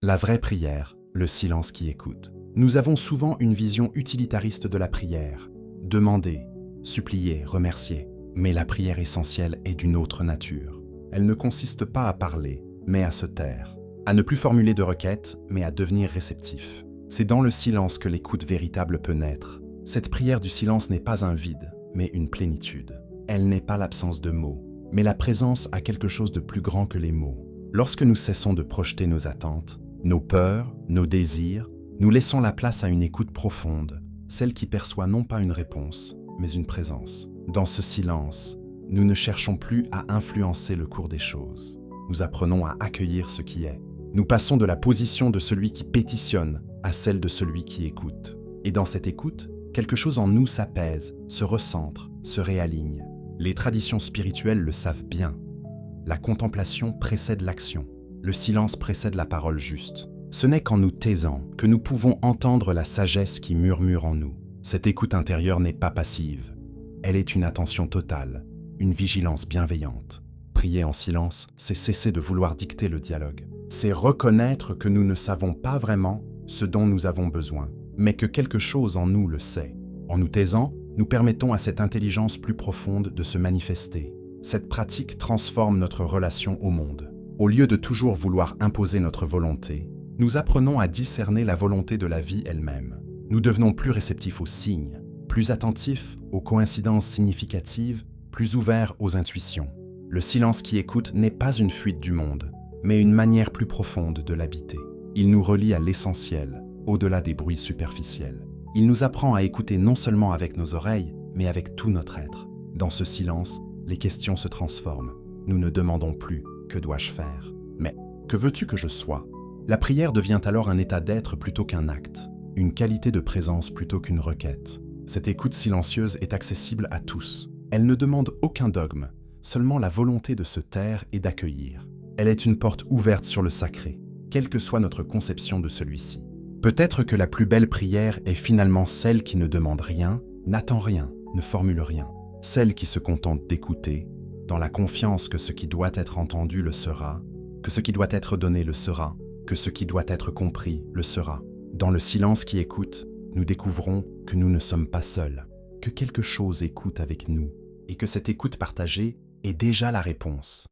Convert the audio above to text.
La vraie prière, le silence qui écoute. Nous avons souvent une vision utilitariste de la prière. Demander, supplier, remercier. Mais la prière essentielle est d'une autre nature. Elle ne consiste pas à parler, mais à se taire. À ne plus formuler de requêtes, mais à devenir réceptif. C'est dans le silence que l'écoute véritable peut naître. Cette prière du silence n'est pas un vide, mais une plénitude. Elle n'est pas l'absence de mots, mais la présence à quelque chose de plus grand que les mots. Lorsque nous cessons de projeter nos attentes, nos peurs, nos désirs, nous laissons la place à une écoute profonde, celle qui perçoit non pas une réponse, mais une présence. Dans ce silence, nous ne cherchons plus à influencer le cours des choses. Nous apprenons à accueillir ce qui est. Nous passons de la position de celui qui pétitionne à celle de celui qui écoute. Et dans cette écoute, quelque chose en nous s'apaise, se recentre, se réaligne. Les traditions spirituelles le savent bien. La contemplation précède l'action. Le silence précède la parole juste. Ce n'est qu'en nous taisant que nous pouvons entendre la sagesse qui murmure en nous. Cette écoute intérieure n'est pas passive. Elle est une attention totale, une vigilance bienveillante. Prier en silence, c'est cesser de vouloir dicter le dialogue. C'est reconnaître que nous ne savons pas vraiment ce dont nous avons besoin, mais que quelque chose en nous le sait. En nous taisant, nous permettons à cette intelligence plus profonde de se manifester. Cette pratique transforme notre relation au monde. Au lieu de toujours vouloir imposer notre volonté, nous apprenons à discerner la volonté de la vie elle-même. Nous devenons plus réceptifs aux signes, plus attentifs aux coïncidences significatives, plus ouverts aux intuitions. Le silence qui écoute n'est pas une fuite du monde, mais une manière plus profonde de l'habiter. Il nous relie à l'essentiel, au-delà des bruits superficiels. Il nous apprend à écouter non seulement avec nos oreilles, mais avec tout notre être. Dans ce silence, les questions se transforment. Nous ne demandons plus « que dois-je faire ?» mais « que veux-tu que je sois ?» La prière devient alors un état d'être plutôt qu'un acte, une qualité de présence plutôt qu'une requête. Cette écoute silencieuse est accessible à tous. Elle ne demande aucun dogme, seulement la volonté de se taire et d'accueillir. Elle est une porte ouverte sur le sacré, quelle que soit notre conception de celui-ci. Peut-être que la plus belle prière est finalement celle qui ne demande rien, n'attend rien, ne formule rien. Celle qui se contente d'écouter, dans la confiance que ce qui doit être entendu le sera, que ce qui doit être donné le sera, que ce qui doit être compris le sera. Dans le silence qui écoute, nous découvrons que nous ne sommes pas seuls, que quelque chose écoute avec nous, et que cette écoute partagée est déjà la réponse.